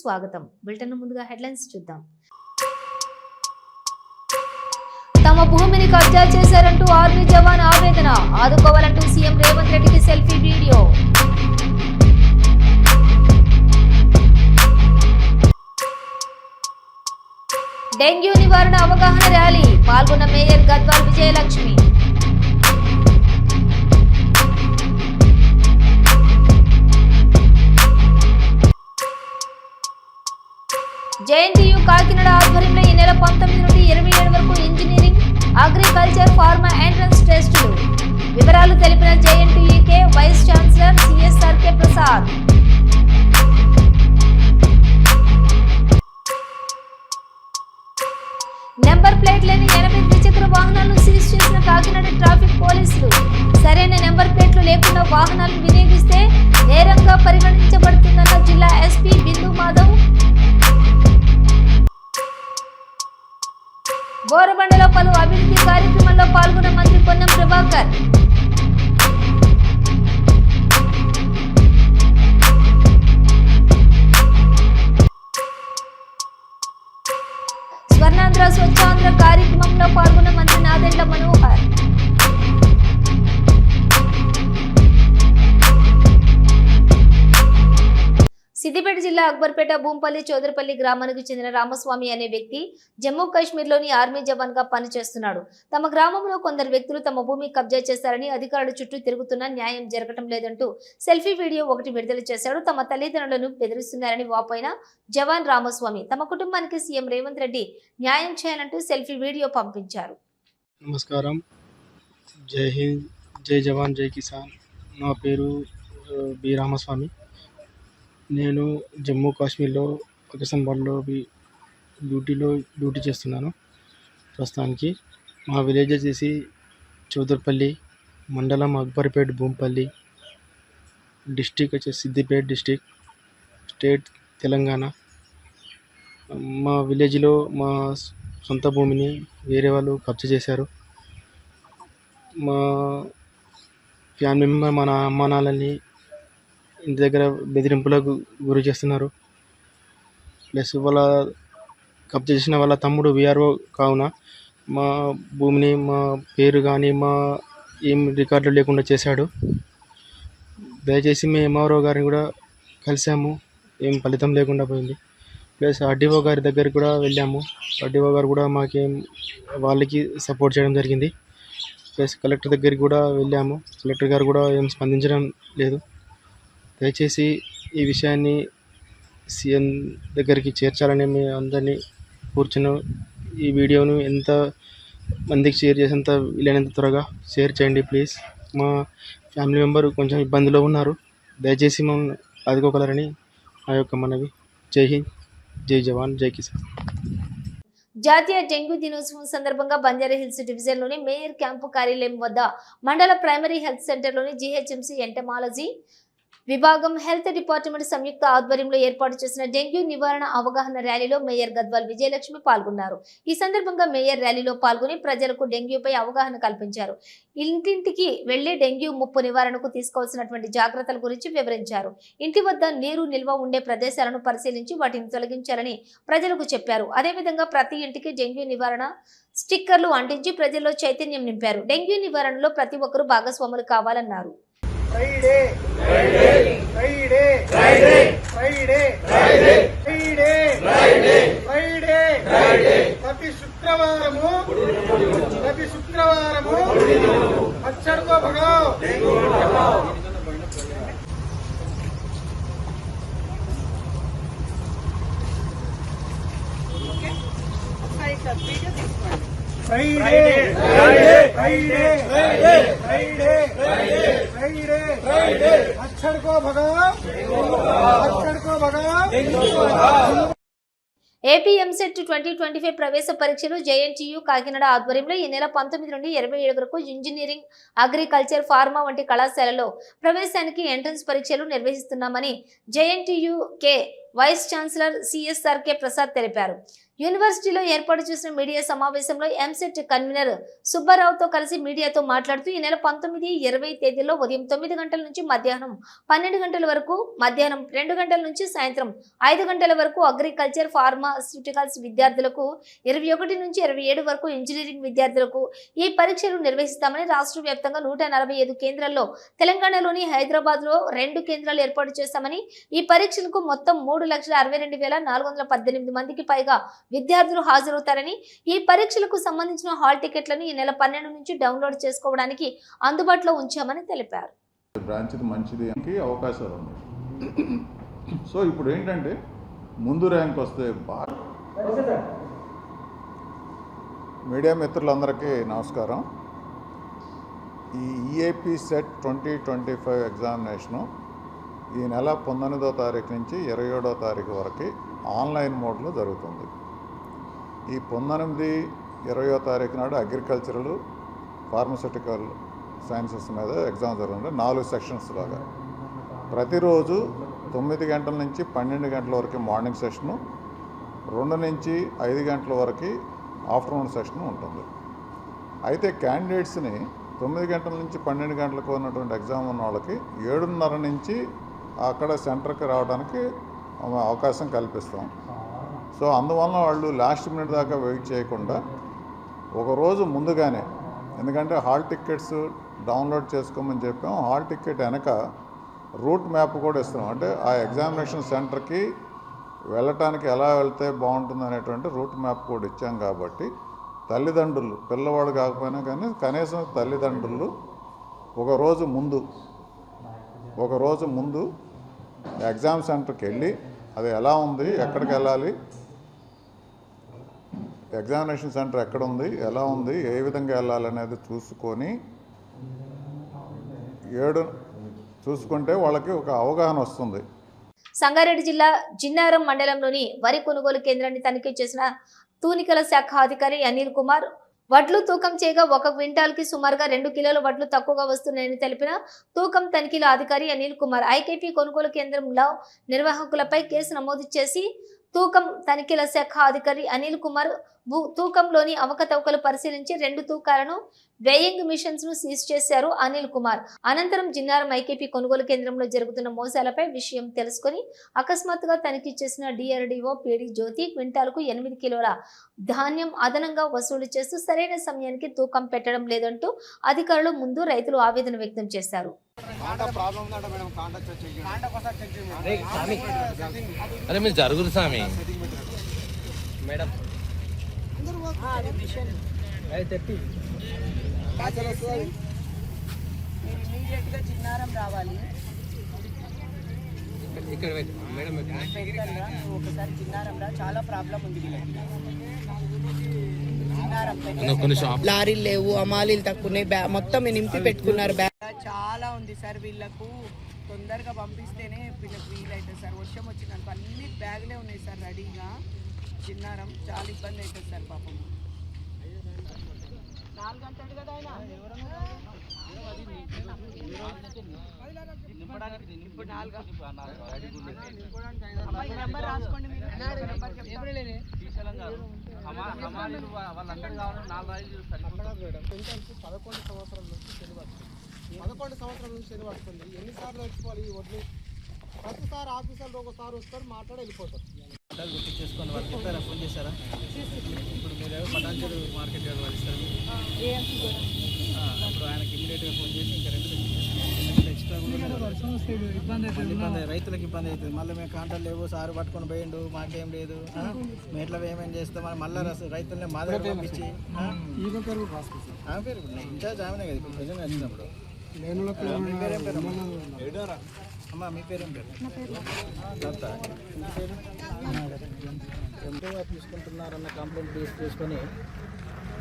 స్వాగతం. బులెటిన్ ముందుగా హెడ్లైన్స్ చూద్దాం. తమ భూమిని కబ్జా చేశారంటూ ఆర్మీ జవాన్ ఆవేదన. ఆదుకోవాలంటూ సీఎం రేవంత్ రెడ్డికి సెల్ఫీ వీడియో. డెంగ్యూ నివారణ అవగాహన ర్యాలీ పాల్గొన్న మేయర్ గద్వాల్ విజయలక్ష్మి. జేఎన్టీయూ కాకినాడ ఆధ్వర్యంలో ఈ నెల 19 నుండి 27 వరకు ఇంజనీరింగ్, అగ్రికల్చర్, ఫార్మా ఎంట్రన్స్ టెస్టులు. వివరాలు తెలిపిన JNTUK vice chancellor CSRK Prasad. Number plate లేని 8 ద్విచక్ర వాహనాలను సీజ్ చేసిన కాకినాడ ట్రాఫిక్ పోలీసులు. సరైన నెంబర్ ప్లేట్లు లేకుండా వాహనాలను వినియోగిస్తే నేరంగా పరిగణించబడుతుందన్న జిల్లా ఎస్పీ బిందు మాధవ్. బోరబండలో పలు అభివృద్ధి కార్యక్రమాల్లో పాల్గొన్న మంత్రి పొన్నం ప్రభాకర్. స్వర్ణాంధ్ర స్వచ్ఛాంధ్ర కార్యక్రమంలో పాల్గొన్న మంత్రి నాదెండ్ల మనోహర్. సిద్దిపేట జిల్లా అక్బర్పేట భూంపల్లి చౌదరిపల్లి గ్రామానికి చెందిన రామస్వామి అనే వ్యక్తి జమ్మూ కాశ్మీర్లోని ఆర్మీ జవాన్ గా పనిచేస్తున్నాడు. తమ గ్రామంలో కొందరు వ్యక్తులు తమ భూమి కబ్జా చేశారని అధికారుల చుట్టూ తిరుగుతున్నా న్యాయం జరగటం లేదంటూ సెల్ఫీ వీడియో ఒకటి విడుదల చేశాడు. తమ తల్లిదండ్రులను బెదిరిస్తున్నారని వాపోయిన జవాన్ రామస్వామి తమ కుటుంబానికి సీఎం రేవంత్ రెడ్డి న్యాయం చేయాలంటూ సెల్ఫీ వీడియో పంపించారు. నమస్కారం. జై హింద్, జై జవాన్, జై కిసాన్. నా పేరు బి రామస్వామి. నేను జమ్మూ కాశ్మీర్లో పాకిస్తాన్లో డ్యూటీ చేస్తున్నాను ప్రస్తుతానికి. మా విలేజ్ వచ్చేసి చౌదరిపల్లి, మండలం అక్బర్పేట్, భూంపల్లి, డిస్టిక్ వచ్చేసి సిద్దిపేట డిస్టిక్, స్టేట్ తెలంగాణ. మా విలేజ్లో మా సొంత భూమిని వేరే వాళ్ళు కబ్జా చేశారు. మా ఫ్యామిలీ మెంబర్ మన అమ్మ నాన్నని ఇంటి దగ్గర బెదిరింపులకు గురి చేస్తున్నారు. ప్లస్ వాళ్ళ కబ్జా చేసిన వాళ్ళ తమ్ముడు విఆర్ఓ కావున మా భూమిని, మా పేరు కానీ మా ఏం రికార్డులు లేకుండా చేశాడు. దయచేసి మేము ఎంఆర్ఓ గారిని కూడా కలిసాము, ఏం ఫలితం లేకుండా పోయింది. ప్లస్ ఆర్డీఓ గారి దగ్గరికి కూడా వెళ్ళాము. ఆర్డీఓ గారు కూడా మాకేం వాళ్ళకి సపోర్ట్ చేయడం జరిగింది. ప్లస్ కలెక్టర్ దగ్గరికి కూడా వెళ్ళాము. కలెక్టర్ గారు కూడా ఏం స్పందించడం లేదు. దయచేసి ఈ విషయాన్ని సీఎం దగ్గరికి చేర్చాలని మేము అందరినీ కూర్చున్నాం. ఈ వీడియోను ఎంత మందికి షేర్ చేసేంత వీలైనంత త్వరగా షేర్ చేయండి ప్లీజ్. మా ఫ్యామిలీ మెంబర్ కొంచెం ఇబ్బందిలో ఉన్నారు. దయచేసి మమ్మల్ని ఆదుకోగలరని నా యొక్క మనవి. జై హింద్, జై జవాన్, జై కిసాన్. జాతీయ డెంగ్యూ దినోత్సవం సందర్భంగా బంజారాహిల్స్ డివిజన్లోని మేయర్ క్యాంపు కార్యాలయం వద్ద మండల ప్రైమరీ హెల్త్ సెంటర్లోని జీహెచ్ఎంసీ ఎంటమాలజీ విభాగం, హెల్త్ డిపార్ట్మెంట్ సంయుక్త ఆధ్వర్యంలో ఏర్పాటు చేసిన డెంగ్యూ నివారణ అవగాహన ర్యాలీలో మేయర్ గద్వాల్ విజయలక్ష్మి పాల్గొన్నారు. ఈ సందర్భంగా మేయర్ ర్యాలీలో పాల్గొని ప్రజలకు డెంగ్యూపై అవగాహన కల్పించారు. ఇంటింటికి వెళ్లి డెంగ్యూ ముప్పు నివారణకు తీసుకోవాల్సినటువంటి జాగ్రత్తల గురించి వివరించారు. ఇంటి వద్ద నీరు నిల్వ ఉండే ప్రదేశాలను పరిశీలించి వాటిని తొలగించాలని ప్రజలకు చెప్పారు. అదేవిధంగా ప్రతి ఇంటికి డెంగ్యూ నివారణ స్టిక్కర్లు అంటించి ప్రజల్లో చైతన్యం నింపారు. డెంగ్యూ నివారణలో ప్రతి ఒక్కరూ భాగస్వాములు కావాలన్నారు. Friday, Friday, Friday, Friday, Friday, Friday, Friday, Friday, Friday, Friday. ప్రతి శుక్రవారము మచ్చర్కో భగావ్, Friday, Friday, Friday, Friday, Friday, Friday, Friday, Friday. मच्छर को भगाओ, मच्छर को भगाओ. ఏపీ ఎంసెట్ 2025 ప్రవేశ పరీక్షలు జేఎన్టీయూ కాకినాడ ఆధ్వర్యంలో ఈ నెల 19 నుండి 27 వరకు ఇంజనీరింగ్, అగ్రికల్చర్, ఫార్మా వంటి కళాశాలలో ప్రవేశానికి ఎంట్రన్స్ పరీక్షలు నిర్వహిస్తున్నామని JNTUK vice chancellor CSRK Prasad తెలిపారు. యూనివర్సిటీలో ఏర్పాటు చేసిన మీడియా సమావేశంలో ఎంసెట్ కన్వీనర్ సుబ్బారావుతో కలిసి మీడియాతో మాట్లాడుతూ ఈ నెల 19, 20 తేదీల్లో ఉదయం 9 గంటల నుంచి మధ్యాహ్నం 12 గంటల వరకు, మధ్యాహ్నం 2 గంటల నుంచి సాయంత్రం 5 గంటల వరకు అగ్రికల్చర్, ఫార్మాస్యూటికల్స్ విద్యార్థులకు, 21 నుంచి 27 వరకు ఇంజనీరింగ్ విద్యార్థులకు ఈ పరీక్షలు నిర్వహిస్తామని రాష్ట్ర వ్యాప్తంగా 145 కేంద్రాల్లో తెలంగాణలోని హైదరాబాద్ లో 2 కేంద్రాలు ఏర్పాటు చేస్తామని, ఈ పరీక్షలకు మొత్తం 3,62,418 మందికి పైగా విద్యార్థులు హాజరవుతారని, ఈ పరీక్షలకు సంబంధించిన హాల్ టికెట్లను ఈ నెల 12 నుంచి డౌన్లోడ్ చేసుకోవడానికి అందుబాటులో ఉంచామని తెలిపారు. బ్రాంచ్ మంచిది అవకాశాలు ఉన్నాయి. సో ఇప్పుడు ఏంటంటే ముందు ర్యాంక్ వస్తే బాగా. మీడియా మిత్రులందరికీ నమస్కారం. ఈ ఈఏపీ సెట్ 2025 ఎగ్జామినేషను ఈ నెల 19వ తారీఖు నుంచి 27వ తారీఖు వరకు ఆన్లైన్ మోడ్లో జరుగుతుంది. ఈ 19, 20వ తారీఖు నాడు అగ్రికల్చరల్, ఫార్మస్యూటికల్ సైన్సెస్ మీద ఎగ్జామ్ జరుగుతుంది. 4 సెక్షన్స్ లాగా ప్రతిరోజు 9 గంటల నుంచి 12 గంటల వరకు మార్నింగ్ సెషను, 2 నుంచి 5 గంటల వరకు ఆఫ్టర్నూన్ సెషన్ ఉంటుంది. అయితే క్యాండిడేట్స్ని 9 గంటల నుంచి 12 గంటలకు ఉన్నటువంటి ఎగ్జామ్ ఉన్న వాళ్ళకి 7:30 నుంచి అక్కడ సెంటర్కి రావడానికి అవకాశం కల్పిస్తాం. సో అందువలన వాళ్ళు లాస్ట్ మినిట్ దాకా వెయిట్ చేయకుండా ఒకరోజు ముందుగానే, ఎందుకంటే హాల్ టికెట్స్ డౌన్లోడ్ చేసుకోమని చెప్పాం, హాల్ టికెట్ వెనక రూట్ మ్యాప్ కూడా ఇస్తున్నాం. అంటే ఆ ఎగ్జామినేషన్ సెంటర్కి వెళ్ళటానికి ఎలా వెళ్తే బాగుంటుంది అనేటువంటి రూట్ మ్యాప్ కూడా ఇచ్చాం. కాబట్టి తల్లిదండ్రులు, పిల్లవాడు కాకపోయినా కానీ కనీసం తల్లిదండ్రులు ఒకరోజు ముందు ఎగ్జామ్ సెంటర్కి వెళ్ళి అది ఎలా ఉంది, ఎక్కడికి వెళ్ళాలి, ఎగ్జామినేషన్ సెంటర్ ఎక్కడ ఉంది, ఎలా ఉంది, ఏ విధంగా వెళ్ళాలి అనేది చూసుకుంటే వాళ్ళకి ఒక అవగాహన వస్తుంది. సంగారెడ్డి జిల్లా జిన్నారం మండలంలోని వరి కొనుగోలు కేంద్రాన్ని తనిఖీ చేసిన తూనికల శాఖ అధికారి అనిల్ కుమార్ వడ్లు తూకం చేయగా 1 క్వింటాల్కి సుమారుగా 2 కిలోల వడ్లు తక్కువగా వస్తున్నాయని తెలిపిన తూకం తనిఖీల అధికారి అనిల్ కుమార్ ఐకేపీ కొనుగోలు కేంద్రంలో నిర్వాహకులపై కేసు నమోదు చేసి తూకం తనిఖీల శాఖ అధికారి అనిల్ కుమార్ తూకంలోని అవకతవకలు పరిశీలించి 2 తూకాలను వేయింగ్ మిషన్స్ ను సీజ్ చేశారు అనిల్ కుమార్. అనంతరం జిన్నారం ఐకేపీ కొనుగోలు కేంద్రంలో జరుగుతున్న మోసాలపై విషయం తెలుసుకుని అకస్మాత్తుగా తనిఖీ చేసిన డిఆర్డీఓ పీడి జ్యోతి క్వింటాల్కు 8 కిలోల ధాన్యం అదనంగా వసూలు చేస్తూ సరైన సమయానికి తూకం పెట్టడం లేదంటూ అధికారులు ముందు రైతులు ఆవేదన వ్యక్తం చేశారు. అరే మీరు జరుగురు స్వామి మేడం ఇమీడియట్గా జిన్నారం రావాలి. ఇక్కడ మేడం ఒకసారి జిన్నారం రా, చాలా ప్రాబ్లం ఉంది వీళ్ళకి. లారీలు లేవు, అమాలీలు తక్కువ, మొత్తం నింపి పెట్టుకున్నారు. చాలా ఉంది సార్, వీళ్ళకు తొందరగా పంపిస్తేనే వీళ్ళకి వీలవుతుంది సార్. వర్షం వచ్చిందనుకో అన్ని బ్యాగులే ఉన్నాయి సార్ రెడీగా. జిన్నారం చాలా ఇబ్బంది అవుతుంది సార్ పాపం. 4 గంటలు కదా ఆయన నెంబర్ రాసుకోండి మీరు. పదకొండు సంవత్సరాల నుంచి శని పడుతుంది. ఎన్నిసార్లు వచ్చుకోవాలి ఈ వడ్లు? ప్రతిసారి ఆఫీసర్లు ఒకసారి వస్తారు, మాట్లాడి వెళ్ళిపోతారు. గుర్తు చేసుకొని వాళ్ళు చెప్పారా, ఫోన్ చేశారా? ఇప్పుడు మీరు పటాన్చెరు మార్కెట్ వాళ్ళు ఇస్తారు, అప్పుడు ఆయనకి ఇమీడియట్గా ఫోన్ చేసి ఇంకా 2 ఎక్స్ట్రా ఇబ్బంది, రైతులకు ఇబ్బంది అవుతుంది. మళ్ళీ మేము కాంటాక్ట్ లేవు, సారు పట్టుకొని పోయిండు, మాకేం లేదు, మేము ఎట్లా ఏమేమి చేస్తాం అని మళ్ళీ రైతులనే మా దగ్గర పంపించి పేరు ఇన్ఛార్జ్ ఆమెనే కదా ఇప్పుడు నిజంగా వచ్చినప్పుడు. మీ పేరేం పేరు అమ్మా? మీ పేరేం పేరు? ఎంతగా తీసుకుంటున్నారన్న కంప్లైంట్ బేస్ చేసుకొని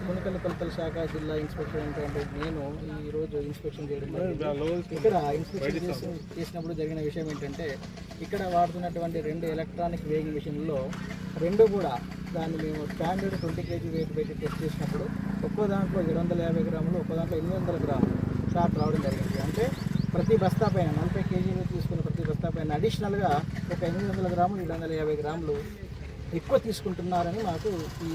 కొనుగోలు శాఖ జిల్లా ఇన్స్పెక్టర్ ఏంటంటే నేను ఈరోజు ఇన్స్పెక్షన్ చేయడం ఇక్కడ ఇన్స్పెక్షన్ చేసినప్పుడు జరిగిన విషయం ఏంటంటే ఇక్కడ వాడుతున్నటువంటి 2 ఎలక్ట్రానిక్ వేయింగ్ మిషన్లో 2 కూడా దాన్ని మేము స్టాండర్డ్ 20 kg వెయిట్ పెట్టి టెస్ట్ చేసినప్పుడు ఒక్కో దాంట్లో 250 గ్రాములు, ఒక్కో దాంట్లో 800 గ్రాములు షార్ట్ రావడం జరిగింది. అంటే ప్రతి బస్తా పైన 40 kg తీసుకున్న ప్రతి బస్తా పైన అడిషనల్గా ఒక 800 గ్రాములు 750 గ్రాములు ఎక్కువ తీసుకుంటున్నారని మాకు ఈ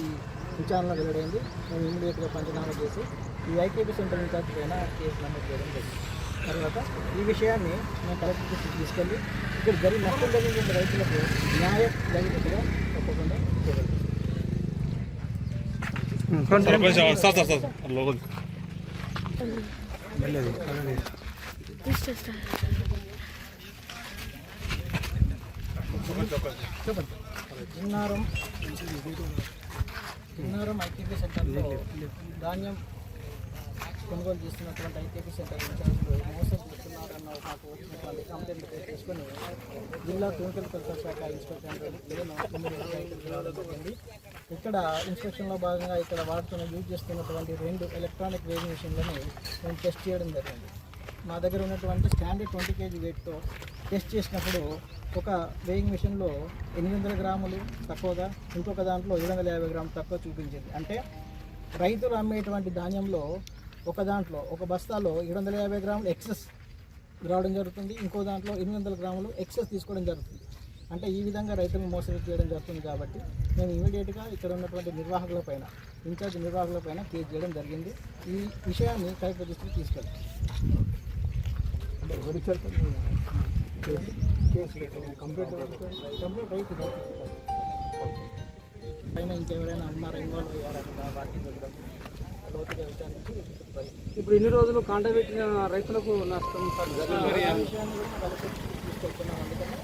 విచారణలో వెల్లడైంది. మేము ఇమీడియట్గా పంచనామా చేసి ఈ ఐకేపీ సెంటర్ ఇన్ఛార్జ్ పైన కేసు నమోదు చేయడం జరిగింది. తర్వాత ఈ విషయాన్ని మేము కలెక్టర్ దృష్టికి తీసుకెళ్ళి ఇక్కడ నష్టం జరిగిన రైతులకు న్యాయం జరిగినట్టుగా తప్పకుండా చేయగలుగుతాం. జిన్నారం ఐకేపీ సెంటర్లో ధాన్యం కొనుగోలు చేస్తున్నటువంటి ఐకేపీ సెంటర్ ఇన్ఛార్జ్లు మోసం చేస్తున్నారన్న మాకు వచ్చినటువంటి కంప్లైంట్ తీసుకొని జిల్లా కెమికల్ శాఖ ఇన్స్పెక్టర్ జరిగింది. ఇక్కడ ఇన్స్పెక్షన్లో భాగంగా ఇక్కడ యూజ్ చేస్తున్నటువంటి 2 ఎలక్ట్రానిక్ వేయింగ్ మిషన్లను మేము టెస్ట్ చేయడం జరిగింది. మా దగ్గర ఉన్నటువంటి స్టాండర్డ్ 20 kg వెయిట్తో టెస్ట్ చేసినప్పుడు ఒక వేయింగ్ మిషన్లో 800 గ్రాములు తక్కువగా, ఇంకొక దాంట్లో 750 గ్రాములు తక్కువ చూపించింది. అంటే రైతులు అమ్మేటువంటి ధాన్యంలో ఒక బస్తాలో 750 గ్రాములు ఎక్సెస్ రావడం జరుగుతుంది, ఇంకో దాంట్లో 800 గ్రాములు ఎక్సెస్ తీసుకోవడం జరుగుతుంది. అంటే ఈ విధంగా రైతులను మోసం చేయడం జరుగుతుంది. కాబట్టి మేము ఇమీడియట్గా ఇక్కడ ఉన్నటువంటి ఇన్ఛార్జ్ నిర్వాహకులపైన కేసు చేయడం జరిగింది. ఈ విషయాన్ని కలెక్టర్ దృష్టికి తీసుకెళ్తాం. కంప్లీట్ రైతు పైన ఇంకెవరైనా అమ్మారా ఇన్వాల్వ్ అయ్యారా వాటిని చూడడం. ఇప్పుడు ఇన్ని రోజులు కాంట పెట్టిన రైతులకు నష్టం తీసుకెళ్తున్నాం. అందుకని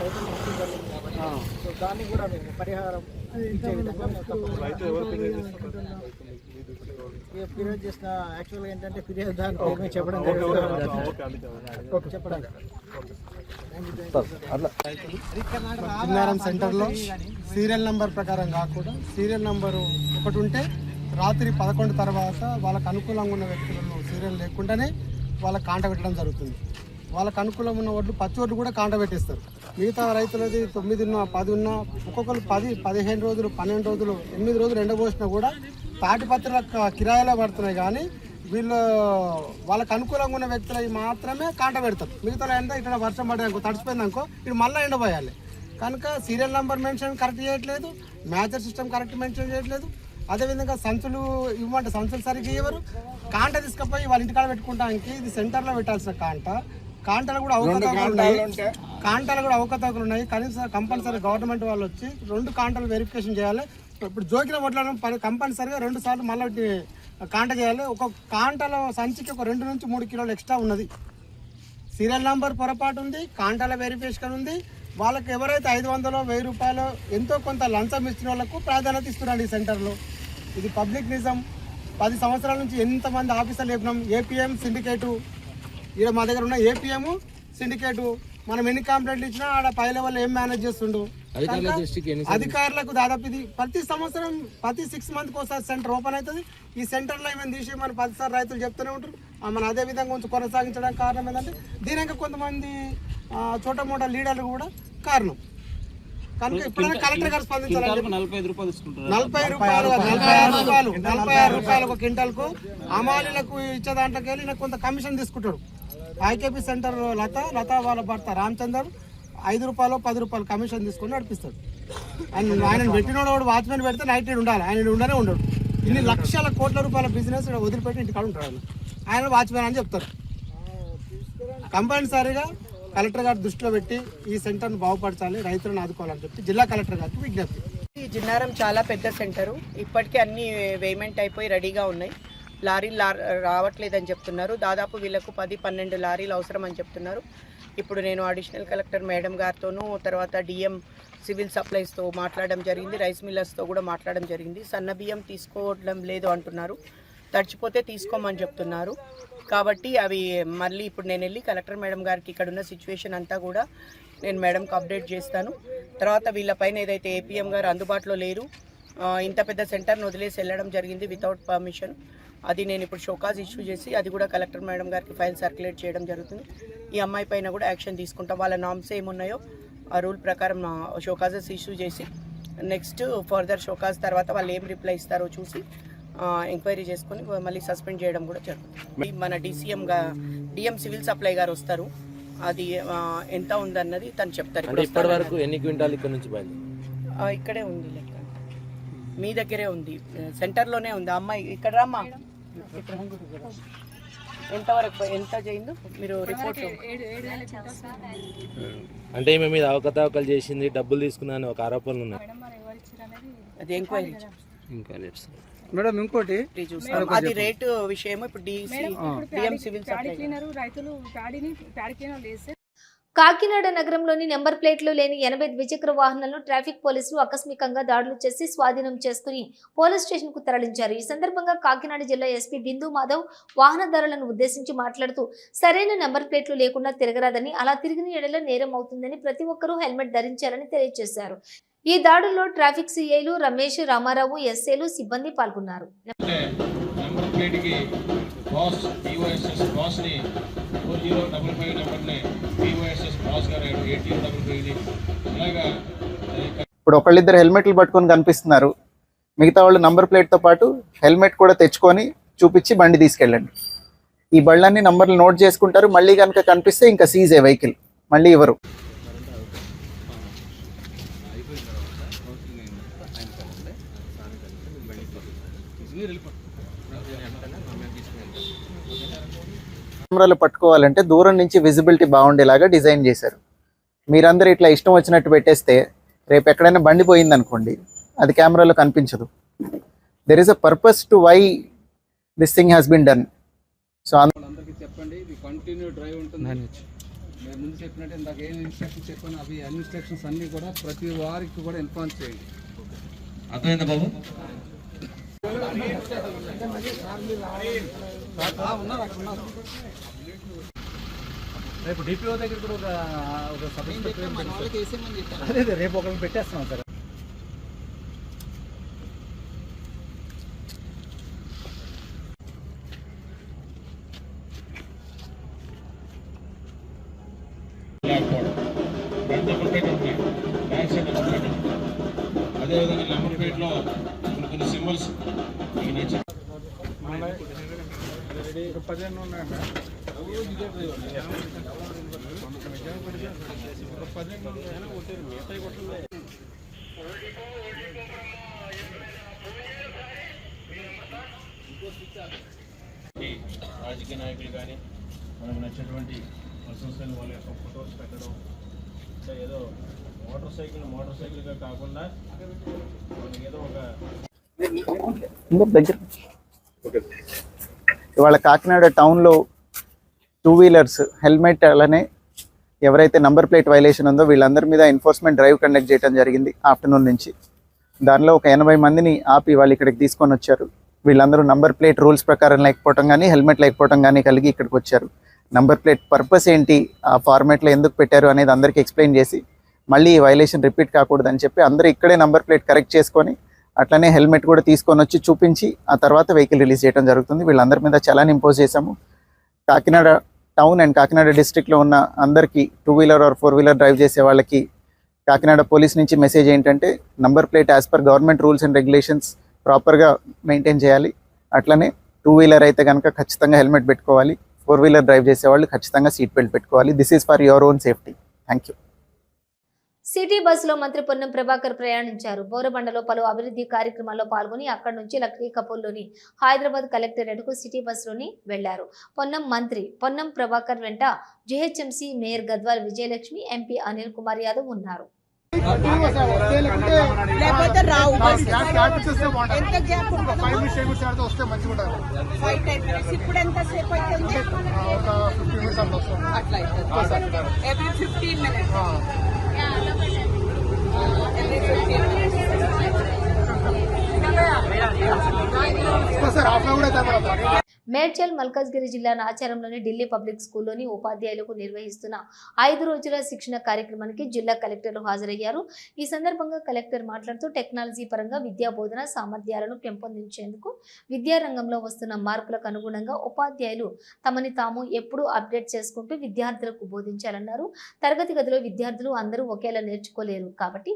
రైతులు నష్టం జరిగింది కాబట్టి సో దాన్ని కూడా మేము పరిహారం ఇచ్చే విధంగా ఫిర్యాదు చేసిన యాక్చువల్గా ఏంటంటే ఫిర్యాదు దాని చెప్పడం జిన్నారం సెంటర్లో సీరియల్ నెంబర్ ప్రకారం కాకుండా సీరియల్ నెంబరు ఒకటి ఉంటే రాత్రి 11 తర్వాత వాళ్ళకు అనుకూలంగా ఉన్న వ్యక్తులను సీరియల్ లేకుండానే వాళ్ళకి కాంట పెట్టడం జరుగుతుంది. వాళ్ళకు అనుకూలం ఉన్న వడ్లు పచ్చి వడ్లు కూడా కాంట పెట్టేస్తారు. మిగతా రైతులది 9 ఉన్నా 10 ఉన్నా ఒక్కొక్కరు 10, 15 రోజులు, 12 రోజులు, 8 రోజులు ఎండబోసినా కూడా తాటిపత్రుల కిరాయిలో పడుతున్నాయి. కానీ వీళ్ళు వాళ్ళకు అనుకూలంగా ఉన్న వ్యక్తులవి మాత్రమే కాంట పెడతారు. మిగతా ఎంత ఇక్కడ వర్షం పడేదనుకో, తడిచిపోయిందనుకో, ఇది మళ్ళీ ఎండబోయాలి. కనుక సీరియల్ నెంబర్ మెన్షన్ కరెక్ట్ చేయట్లేదు, మ్యాచర్ సిస్టమ్ కరెక్ట్ మెన్షన్ చేయట్లేదు. అదేవిధంగా సంచులు ఇవ్వమంటే సంచులు సరిగ్గా ఇవ్వరు. కాంట తీసుకుపోయి వాళ్ళ ఇంటికాడ పెట్టుకోవడానికి ఇది సెంటర్లో పెట్టాల్సిన కాంటలు కూడా అవకతవకలు ఉన్నాయి. కనీసం కంపల్సరీ గవర్నమెంట్ వాళ్ళు వచ్చి 2 కాంటలు వెరిఫికేషన్ చేయాలి. ఇప్పుడు జోకిన వడ్లను కంపల్సరీగా 2 సార్లు మళ్ళీ కాంట చేయాలి. ఒక కాంటలో సంచికి ఒక 2 నుంచి 3 కిలోలు ఎక్స్ట్రా ఉన్నది. సీరియల్ నెంబర్ పొరపాటు ఉంది, కాంటాల వెరిఫికేషన్ ఉంది. వాళ్ళకి ఎవరైతే 500, 1000 రూపాయలు ఎంతో కొంత లంచం ఇచ్చిన వాళ్ళకు ప్రాధాన్యత ఇస్తున్నారు ఈ సెంటర్లో. ఇది పబ్లిక్ నిజం. 10 సంవత్సరాల నుంచి ఎంతమంది ఆఫీసర్లు చెప్పినాం. ఏపీఎం సిండికేటు, ఇక్కడ మా దగ్గర ఉన్న ఏపీఎం సిండికేటు, మనం ఎన్ని కంప్లైంట్లు ఇచ్చినా ఆడ పై లెవెల్ ఏం మేనేజ్ చేస్తుండు. అధికారులకు దాదాపు ఇది ప్రతి సంవత్సరం ప్రతి 6 మంత్కి ఒకసారి సెంటర్ ఓపెన్ అవుతుంది. ఈ సెంటర్లో ఏమైనా తీసి మన 10 సార్లు రైతులు చెప్తూనే ఉంటారు. మన అదే విధంగా కొంచెం కొనసాగించడానికి కారణం ఏంటంటే దీనికి కొంతమంది చోట మోట లీడర్లు కూడా కారణం. కనుక ఇప్పుడైనా కలెక్టర్ గారు స్పందించాలి. 45 రూపాయలు తీసుకుంటారు. 46 రూపాయలు ఒక క్వింటాల్కు అమాలీలకు ఇచ్చే దాంట్లోకి వెళ్ళి కొంత కమిషన్ తీసుకుంటాడు. ఐకేపీ సెంటర్ లత వాళ్ళ భర్త రామచందర్ 5 రూపాయలు 10 రూపాయలు కమిషన్ తీసుకొని నడిపిస్తాడు. ఆయన పెట్టినోడు వాచ్మెన్ పెడితే నైట్ ఉండాలి, ఆయన ఉండనే ఉండడు. ఇన్ని లక్షల కోట్ల రూపాయల బిజినెస్ వదిలిపెట్టి ఇంటికాడ ఉంటాడు. ఆయన వాచ్మెన్ అని చెప్తారు. కంపల్సరీగా కలెక్టర్ గారు దృష్టిలో పెట్టి ఈ సెంటర్ను బాగుపరచాలి, రైతులను ఆదుకోవాలని చెప్పి జిల్లా కలెక్టర్ గారికి విజ్ఞప్తి. ఈ జిన్నారం చాలా పెద్ద సెంటరు. ఇప్పటికే అన్ని వేమెంట్ అయిపోయి రెడీగా ఉన్నాయి. లారీలు రావట్లేదని చెప్తున్నారు. దాదాపు వీళ్ళకు 10-12 లారీలు అవసరం అని చెప్తున్నారు. ఇప్పుడు నేను అడిషనల్ కలెక్టర్ మేడం గారితోనూ, తర్వాత డిఎం సివిల్ సప్లైస్తో మాట్లాడడం జరిగింది, రైస్ మిల్లర్స్తో కూడా మాట్లాడడం జరిగింది. సన్న బియ్యం తీసుకోవడం లేదు అంటున్నారు, తడిచిపోతే తీసుకోమని చెప్తున్నారు. కాబట్టి అవి మళ్ళీ ఇప్పుడు నేను వెళ్ళి కలెక్టర్ మేడం గారికి ఇక్కడ ఉన్న సిచ్యువేషన్ అంతా కూడా నేను మేడంకి అప్డేట్ చేస్తాను. తర్వాత వీళ్ళపైన ఏదైతే ఏపీఎం గారు అందుబాటులో లేరు, ఇంత పెద్ద సెంటర్ను వదిలేసి వెళ్ళడం జరిగింది వితౌట్ పర్మిషన్, అది నేను ఇప్పుడు షోకాజ్ ఇష్యూ చేసి అది కూడా కలెక్టర్ మేడం గారికి ఫైల్ సర్క్యులేట్ చేయడం జరుగుతుంది. ఈ అమ్మాయి పైన కూడా యాక్షన్ తీసుకుంటాం. వాళ్ళ నామ్స్ ఏమున్నాయో ఆ రూల్ ప్రకారం షోకాజెస్ ఇష్యూ చేసి నెక్స్ట్ ఫర్దర్ షోకాజ్ తర్వాత వాళ్ళు ఏం రిప్లై ఇస్తారో చూసి ఎంక్వైరీ చేసుకొని మళ్ళీ సస్పెండ్ చేయడం కూడా జరుగుతుంది. మన డిఎం సివిల్ సప్లై గారు వస్తారు, అది ఎంత ఉందన్నది తను చెప్తారు. అంటే ఇప్పటి వరకు ఎన్ని క్వింటాలు ఇక్కడ నుంచి బయలు? ఇక్కడే ఉంది లెక్క, మీ దగ్గరే ఉంది, సెంటర్లోనే ఉంది. అమ్మాయి ఇక్కడ రామ్మా, ఎంతవరకు ఎంత చేయిందో మీరు రిపోర్ట్. అంటే ఈమె మీద అవకతవకలు చేసింది, డబ్బులు తీసుకున్నాను ఒక ఆరోపణలు ఉన్నాయి. అది ఎంక్వైరీ మేడం. ఇంకోటి అది రేటు విషయం ఇప్పుడు డిఎం సివిల్ సప్లై. కాకినాడ నగరంలోని నెంబర్ ప్లేట్లు లేని 80 ద్విచక్ర వాహనాలను ట్రాఫిక్ పోలీసులు ఆకస్మికంగా దాడులు చేసి స్వాధీనం చేసుకుని పోలీస్ స్టేషన్ కు తరలించారు. ఈ సందర్భంగా కాకినాడ జిల్లా ఎస్పీ బిందు మాధవ్ వాహనదారులను ఉద్దేశించి మాట్లాడుతూ సరైన నెంబర్ ప్లేట్లు లేకుండా తిరగరాదని, అలా తిరిగిన ఎడల నేరం అవుతుందని ప్రతి ఒక్కరూ హెల్మెట్ ధరించాలని తెలియజేశారు. ఈ దాడుల్లో ట్రాఫిక్ సిఐలు రమేష్, రామారావు, ఎస్ఏలు సిబ్బంది పాల్గొన్నారు. ఇప్పుడు ఒకళ్ళిద్దరు హెల్మెట్లు పట్టుకొని కనిపిస్తున్నారు, మిగతా వాళ్ళు నంబర్ ప్లేట్తో పాటు హెల్మెట్ కూడా తెచ్చుకొని చూపించి బండి తీసుకెళ్ళండి. ఈ బళ్ళన్నీ నంబర్లు నోట్ చేసుకుంటారు, మళ్ళీ కనుక కనిపిస్తే ఇంకా సీజే వెహికల్, మళ్ళీ ఇవ్వరు. కెమెరాలు పట్టుకోవాలంటే దూరం నుంచి విజిబిలిటీ బాగుండేలాగా డిజైన్ చేశారు. మీరందరూ ఇట్లా ఇష్టం వచ్చినట్టు పెట్టేస్తే రేపు ఎక్కడైనా బండి పోయింది అనుకోండి, అది కెమెరాలో కనిపించదు. There is a purpose to why this thing has been done. So అందరికీ చెప్పండి, ఇది కంటిన్యూ డ్రైవ్ ఉంటుంది. నేను ముందు చెప్పినట్టు ఇందాక ఏం ఇన్స్ట్రక్షన్స్ చెప్పాను, అవి ఇన్స్ట్రక్షన్స్ అన్నీ కూడా ప్రతి వారికి కూడా ఇన్ఫార్మ్ చేయండి. అర్థమైందా బాబు? రేపు డిపిఓ దగ్గర కూడా ఒక సబ్ ఇన్స్పెక్టర్ అదే రేపు ఒకరిని పెట్టేస్తున్నాం సార్. అదేవిధంగా నెంబర్ ప్లేట్లో కొన్ని సింబల్స్ మీకు 15 ఉన్నాయండి. రాజకీయ నాయకులు కానీ మనకు నచ్చినటువంటి పర్సన్స్ కానీ వాళ్ళ యొక్క ఫొటోస్ పెట్టడం, ఏదో మోటార్ సైకిల్గా కాకుండా ఏదో ఒక ఇవాళ కాకినాడ టౌన్లో 2 వీలర్స్ హెల్మెట్ అలానే ఎవరైతే నంబర్ ప్లేట్ వైలేషన్ ఉందో వీళ్ళందరి మీద ఎన్ఫోర్స్మెంట్ డ్రైవ్ కండక్ట్ చేయడం జరిగింది ఆఫ్టర్నూన్ నుంచి. దానిలో ఒక 80 మందిని ఆపి వాళ్ళు ఇక్కడికి తీసుకొని వచ్చారు. వీళ్ళందరూ నంబర్ ప్లేట్ రూల్స్ ప్రకారం లేకపోవడం కానీ హెల్మెట్ లేకపోవడం కానీ కలిగి ఇక్కడికి వచ్చారు. నంబర్ ప్లేట్ పర్పస్ ఏంటి, ఆ ఫార్మేట్లో ఎందుకు పెట్టారు అనేది అందరికీ ఎక్స్ప్లెయిన్ చేసి మళ్ళీ ఈ వైలేషన్ రిపీట్ కాకూడదని చెప్పి అందరూ ఇక్కడే నంబర్ ప్లేట్ కరెక్ట్ చేసుకొని అట్లనే హెల్మెట్ కూడా తీసుకొని వచ్చి చూపించి ఆ తర్వాత వెహికల్ రిలీజ్ చేయడం జరుగుతుంది. వీళ్ళందరి మీద చలాన్ ఇంపోజ్ చేశాము. కాకినాడ టౌన్ అండ్ కాకినాడ డిస్ట్రిక్ట్లో ఉన్న అందరికీ 2 వీలర్ ఆర్ 4 వీలర్ డ్రైవ్ చేసే వాళ్ళకి కాకినాడ పోలీస్ నుంచి మెసేజ్ ఏంటంటే number plate as per government rules and regulations ప్రాపర్గా మెయింటైన్ చేయాలి. అట్లనే 2 వీలర్ అయితే కనుక ఖచ్చితంగా హెల్మెట్ పెట్టుకోవాలి, 4 వీలర్ డ్రైవ్ చేసేవాళ్ళు ఖచ్చితంగా సీట్ బెల్ట్ పెట్టుకోవాలి. This is for your own safety. Thank you. City బస్సులో మంత్రి పొన్నం ప్రభాకర్ ప్రయాణించారు. బోరబండలో పలు అభివృద్ధి కార్యక్రమాల్లో పాల్గొని అక్కడి నుంచి లక్డీ కపూర్లోని హైదరాబాద్ కలెక్టరేట్కు సిటీ బస్సులోని వెళ్లారు. మంత్రి పొన్నం ప్రభాకర్ వెంట GHMC mayor Gadwal Vijayalakshmi, MP Anil Kumar Yadav ఉన్నారు. మేడ్చల్ మల్కాజ్గిరి జిల్లా నాచారంలోని ఢిల్లీ పబ్లిక్ స్కూల్లోని ఉపాధ్యాయులకు నిర్వహిస్తున్న 5 రోజుల శిక్షణ కార్యక్రమానికి జిల్లా కలెక్టర్లు హాజరయ్యారు. ఈ సందర్భంగా కలెక్టర్ మాట్లాడుతూ టెక్నాలజీ పరంగా విద్యా బోధన సామర్థ్యాలను పెంపొందించేందుకు విద్యారంగంలో వస్తున్న మార్పులకు అనుగుణంగా ఉపాధ్యాయులు తమని తాము ఎప్పుడూ అప్డేట్ చేసుకుంటూ విద్యార్థులకు బోధించాలన్నారు. తరగతి గదిలో విద్యార్థులు అందరూ ఒకేలా నేర్చుకోలేరు కాబట్టి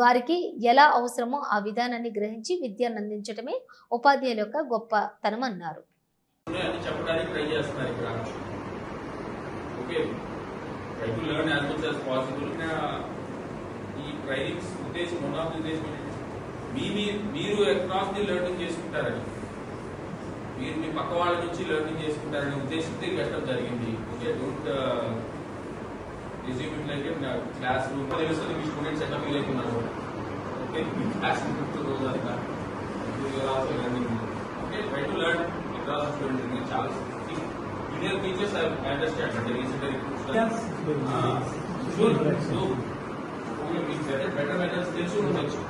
వారికి ఎలా అవసరమో ఆ విధానాన్ని గ్రహించి విద్యను అందించడమే ఉపాధ్యాయుల యొక్క గొప్పతనం అన్నారు. చెప్పడానికి ట్రై చేస్తున్నారు ఇక్కడ. Okay, try to learn as much as possible. ఈ ట్రైనింగ్స్ ఉద్దేశం వన్ ఆఫ్ ది ఉద్దేశం మీరు అక్రాస్ ది లెర్నింగ్ చేసుకుంటారని, మీరు మీ పక్క వాళ్ళ నుంచి లెర్నింగ్ చేసుకుంటారనే ఉద్దేశంతో పెట్టడం జరిగింది. Okay, don't resume it like class room. తెలుస్తుంది మీ స్టూడెంట్స్ ఎట్లా ఫీల్ అవుతున్నారు. ఓకే, మీ క్లాస్ రోజు అంతా learning. Okay, try to learn across students. చాలా సీనియర్ టీచర్స్ ఐ అండర్స్టాండ్ అంటే రీసెంట్గా బెటర్ మెథడ్స్ తెలిసి ఉండొచ్చు.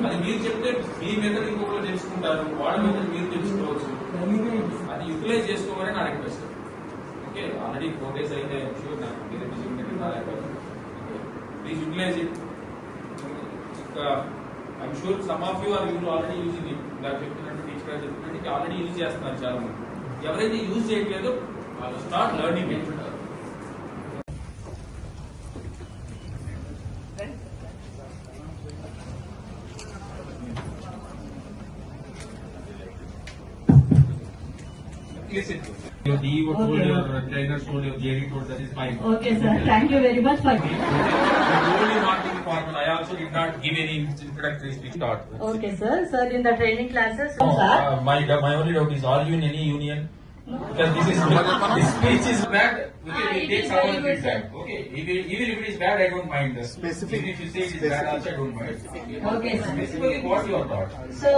అది మీరు చెప్తే మీ మెథడ్ ఇంకొకరు తెలుసుకుంటారు, వాళ్ళ మెథడ్ మీరు తెలుసుకోవచ్చు. అది యూటిలైజ్ చేసుకోమని నా రిక్వెస్ట్. ఓకే, ఆల్రెడీ 4 days అయితే షూర్ నాకు ప్లీజ్ యూటిలైజ్ ఇట్. ఇంకా I'm sure some of you are already using it. ఇలా చెప్తున్నట్టు టీచర్ చెప్తున్నట్టు ఆల్రెడీ యూజ్ చేస్తున్నారు చాలా మంది. ఎవరైతే యూజ్ చేయట్లేదో వాళ్ళు start learning it. Listen, your DO told, your trainer told, your JD told, that is fine. Okay, sir. Thank you very much for. I told you not to be formal. I also did not give any introductory speech. Okay, sir. Sir, in the training classes, No, sir. my only doubt is, are you in any union? Because this speech is bad. Okay, we it take is some very good, feedback. Okay, even if it is bad, I don't mind. Even if you say it is bad, also I don't mind. Okay, sir. Basically, what your thought? So,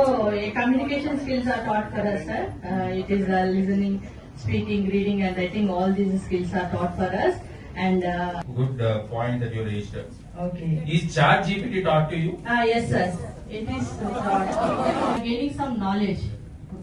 communication skills are taught for us, sir. It is listening, speaking, reading, and writing. All these skills are taught for us. And Good point that you raised. okay. Is ChatGPT taught to you? Yes, sir. It is taught. Gaining some knowledge.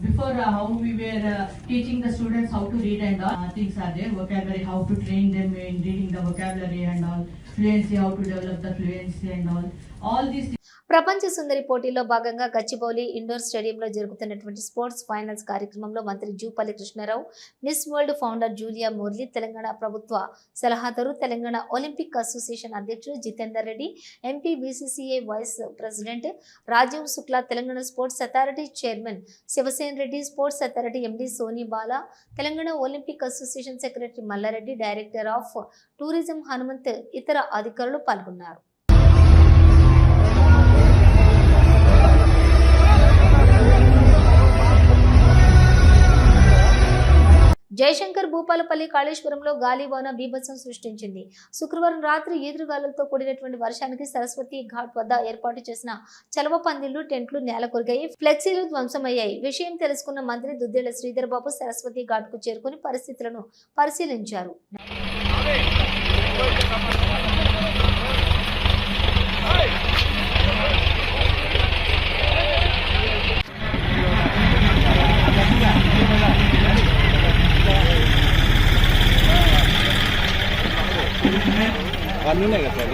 Before how we were teaching the students how to read and all things are there. Vocabulary, how to train them in reading the vocabulary and all. Fluency, how to develop the fluency and all. All these. ప్రపంచ సుందరి పోటీలో భాగంగా Gachibowli indoor స్టేడియంలో జరుగుతున్నటువంటి sports finals కార్యక్రమంలో మంత్రి Jupally Krishnarao, miss world founder Julia Morley, Telangana ప్రభుత్వ సలహాదారు, Telangana Olympic association అధ్యక్షుడు Jithender Reddy, MP BCCI vice president Rajeev Shukla, Telangana sports authority chairman Shivasena Reddy, sports authority MD Soni Bala, Telangana Olympic association secretary Mallareddy, director of tourism Hanumanth, ఇతర అధికారులు పాల్గొన్నారు. జయశంకర్ భూపాలపల్లి కాళేశ్వరంలో గాలివాన బీభత్సం సృష్టించింది. శుక్రవారం రాత్రి ఈదురుగాలులతో కూడినటువంటి వర్షానికి సరస్వతి ఘాట్ వద్ద ఏర్పాటు చేసిన చలవ పందిళ్లు, టెంట్లు నేలకొరిగాయి, ఫ్లెక్సీలు ధ్వంసమయ్యాయి. విషయం తెలుసుకున్న మంత్రి దుద్దేళ్ల శ్రీధర్ బాబు సరస్వతి ఘాట్ కు చేరుకుని పరిస్థితులను పరిశీలించారు. అన్నీ కదా సార్.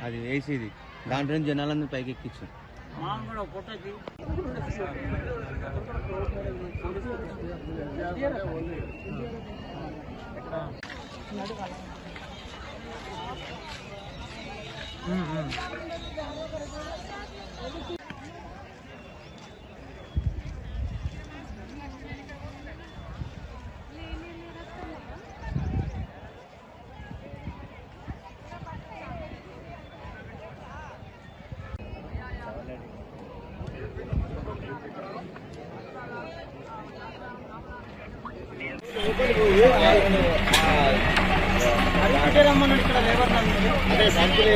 అది వేసేది దాంట్లో జనాలందరూ పైకి ఎక్కించారు. అదే సంచులే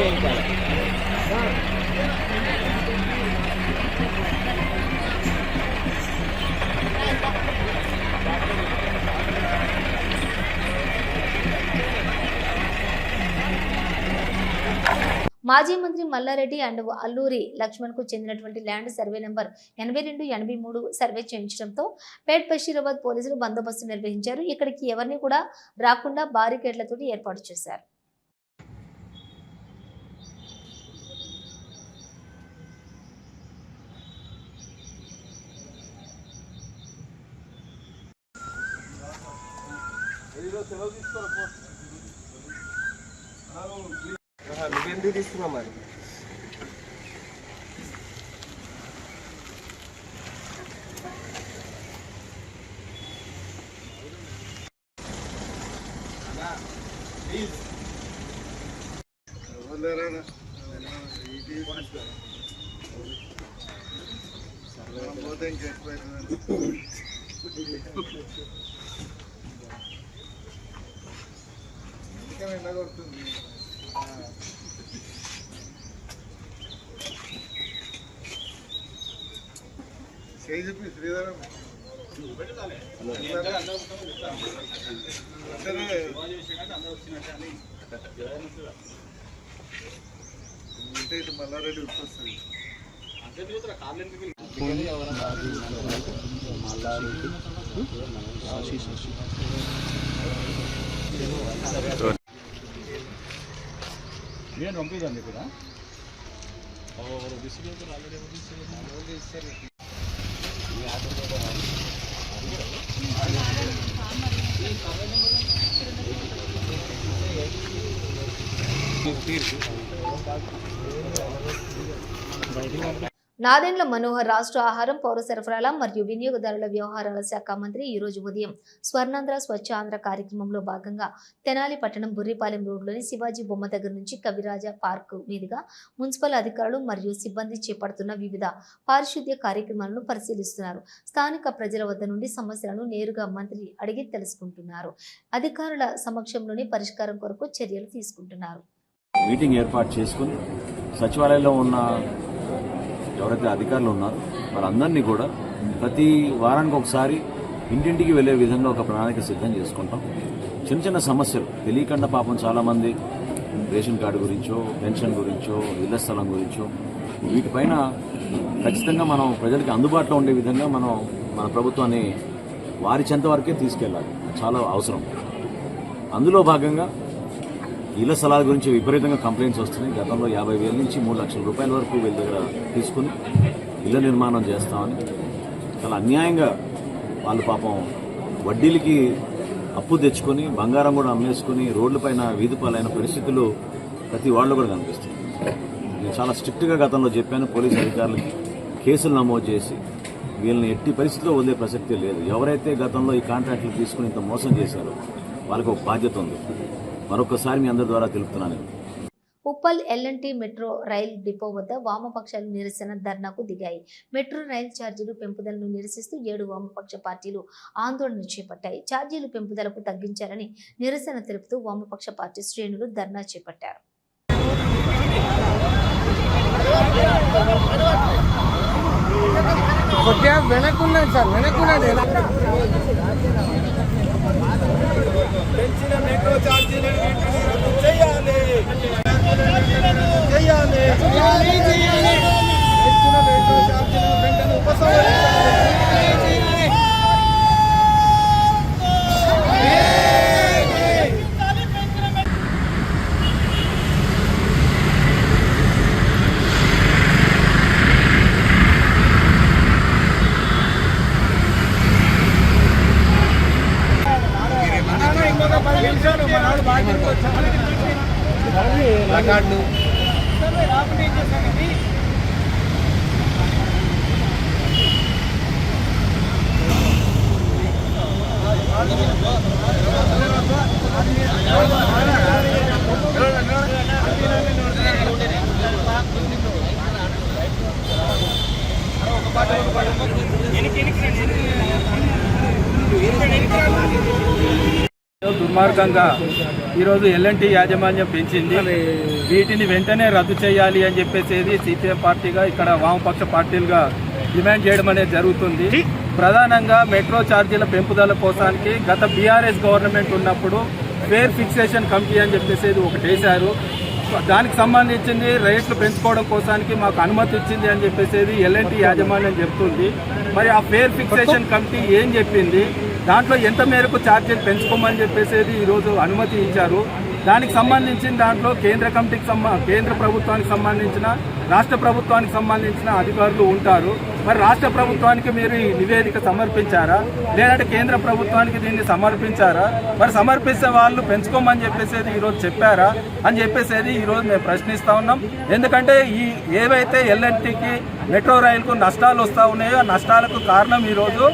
మాజీ మంత్రి మల్లారెడ్డి అండ్ అల్లూరి లక్ష్మణ్ కు చెందినటువంటి ల్యాండ్ సర్వే నెంబర్ 82-83 సర్వే చేయించడంతో పేట్ బషీరాబాద్ పోలీసులు బందోబస్తు నిర్వహించారు. ఇక్కడికి ఎవరిని కూడా రాకుండా బారికేడ్లతో ఏర్పాటు చేశారు. నువ్వెందుకు తీసుకున్నావు మరి? శ్రీధరం మల్లారెడ్డి వస్తుంది. నేను పంపిదండి ఇక్కడ నాదెండ్ల మనోహర్ రాష్ట్ర ఆహారం, పౌర సరఫరాల మరియు వినియోగదారుల వ్యవహారాల శాఖ మంత్రి ఈ రోజు ఉదయం స్వర్ణాంధ్ర స్వచ్ఛ ఆంధ్ర కార్యక్రమంలో భాగంగా తెనాలి పట్టణం బుర్రిపాలెం రోడ్లోని శివాజీ బొమ్మ దగ్గర నుంచి కవిరాజ పార్క్ మీదుగా మున్సిపల్ అధికారులు మరియు సిబ్బంది చేపడుతున్న వివిధ పారిశుద్ధ్య కార్యక్రమాలను పరిశీలిస్తున్నారు. స్థానిక ప్రజల వద్ద నుండి సమస్యలను నేరుగా మంత్రి అడిగి తెలుసుకుంటున్నారు. అధికారుల సమక్షంలోనే పరిష్కారం కొరకు చర్యలు తీసుకుంటున్నారు. మీటింగ్ ఏర్పాటు చేసుకుని సచివాలయంలో ఉన్న ఎవరైతే అధికారులు ఉన్నారో వాళ్ళందరినీ కూడా ప్రతి వారానికి ఒకసారి ఇంటింటికి వెళ్ళే విధంగా ఒక ప్రణాళిక సిద్ధం చేసుకుంటాం. చిన్న చిన్న సమస్యలు తెలియకుండా పాపం చాలామంది రేషన్ కార్డు గురించో, పెన్షన్ గురించో, ఇళ్ల స్థలం గురించో వీటిపైన ఖచ్చితంగా మనం ప్రజలకి అందుబాటులో ఉండే విధంగా మనం మన ప్రభుత్వాన్ని వారి చెంత వరకే తీసుకెళ్ళాలి. చాలా అవసరం. అందులో భాగంగా ఇళ్ల స్థలాల గురించి విపరీతంగా కంప్లైంట్స్ వస్తున్నాయి. గతంలో 50,000 నుంచి 3 లక్షల రూపాయల వరకు వీళ్ళ దగ్గర తీసుకుని ఇళ్ల నిర్మాణం చేస్తామని చాలా అన్యాయంగా వాళ్ళు పాపం వడ్డీలకి అప్పు తెచ్చుకొని బంగారం కూడా అమ్మేసుకుని రోడ్లపైన వీధిపాలైన పరిస్థితులు ప్రతి వాళ్ళు కూడా కనిపిస్తుంది. నేను చాలా స్ట్రిక్ట్గా గతంలో చెప్పాను. పోలీసు అధికారులకి కేసులు నమోదు చేసి వీళ్ళని ఎట్టి పరిస్థితిలో వదిలే ప్రసక్తే లేదు. ఎవరైతే గతంలో ఈ కాంట్రాక్టులు తీసుకుని ఇంత మోసం చేశారో వాళ్ళకి ఒక బాధ్యత ఉంది. మరొకసారి మీ అందరి ద్వారా తెలుపుతున్నాను. Uppal LNT metro rail depot వద్ద వామపక్షాలు నిరసన ధర్నాకు దిగాయి. మెట్రో రైల్ ఛార్జీలు పెంపుదలను నిరసిస్తూ 7 వామపక్ష పార్టీలు ఆందోళన చేపట్టాయి. ఛార్జీలు పెంపుదలకు తగ్గించాలని నిరసన తెలుపుతూ వామపక్ష పార్టీ శ్రేణులు ధర్నా చేపట్టారు. పెంచిన మెట్రో ఛార్జీలను చేయాలి చేయాలి చేయాలి చేయాలి. పెంచిన మెట్రో ఛార్జీలను వెంటనే ఉపసంహరించాలి. దుర్మార్గంగా ఈరోజు ఎల్ఎన్టీ యాజమాన్యం పెంచింది. వీటిని వెంటనే రద్దు చేయాలి అని చెప్పేసి సిపిఎం పార్టీగా ఇక్కడ వామపక్ష పార్టీలుగా డిమాండ్ చేయడం అనేది జరుగుతుంది. ప్రధానంగా మెట్రో ఛార్జీల పెంపుదల కోసానికి గత బీఆర్ఎస్ గవర్నమెంట్ ఉన్నప్పుడు ఫేర్ ఫిక్సేషన్ కమిటీ అని చెప్పేసి ఒకటి వేశారు. దానికి సంబంధించింది రేట్లు పెంచుకోవడం కోసానికి మాకు అనుమతి ఇచ్చింది అని చెప్పేసి ఎల్ఎన్టీ యాజమాన్యం చెప్తుంది. మరి ఆ ఫేర్ ఫిక్సేషన్ కమిటీ ఏం చెప్పింది, దాంట్లో ఎంత మేరకు ఛార్జీలు పెంచుకోమని చెప్పేసి ఈరోజు అనుమతి ఇచ్చారు. దానికి సంబంధించిన దాంట్లో కేంద్ర ప్రభుత్వానికి సంబంధించిన, రాష్ట్ర ప్రభుత్వానికి సంబంధించిన అధికారులు ఉంటారు. మరి రాష్ట్ర ప్రభుత్వానికి మీరు ఈ నివేదిక సమర్పించారా, లేదంటే కేంద్ర ప్రభుత్వానికి దీన్ని సమర్పించారా? మరి సమర్పిస్తే వాళ్ళు పెంచుకోమని చెప్పేసి ఈరోజు చెప్పారా అని చెప్పేసి ఈరోజు మేము ప్రశ్నిస్తూ ఉన్నాం. ఎందుకంటే ఈ ఏవైతే ఎల్ఎన్టీకి మెట్రో రైలుకు నష్టాలు వస్తూ ఉన్నాయో ఆ నష్టాలకు కారణం ఈరోజు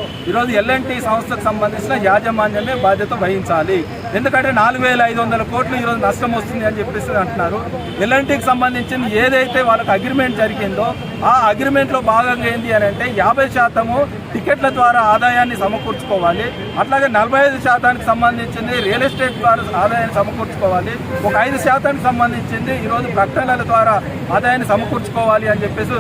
ఎల్ఎన్టీ సంస్థకు సంబంధించిన యాజమాన్యమే బాధ్యత వహించాలి. ఎందుకంటే 4,500 కోట్లు ఈరోజు నష్టం వస్తుంది అని చెప్పేసి అంటున్నారు. ఎల్ఎన్టీకి సంబంధించిన ఏదైతే వాళ్ళకి అగ్రిమెంట్ జరిగిందో ఆ అగ్రిమెంట్లో భాగంగా ఏంటి అని అంటే 50% టికెట్ల ద్వారా ఆదాయాన్ని సమకూర్చుకోవాలి. అట్లాగే 45% సంబంధించింది రియల్ ఎస్టేట్ ద్వారా ఆదాయాన్ని సమకూర్చుకోవాలి. ఒక 5% సంబంధించింది ఈరోజు ప్రకటనల ద్వారా ఆదాయాన్ని సమకూర్చుకోవాలి అని చెప్పేసి.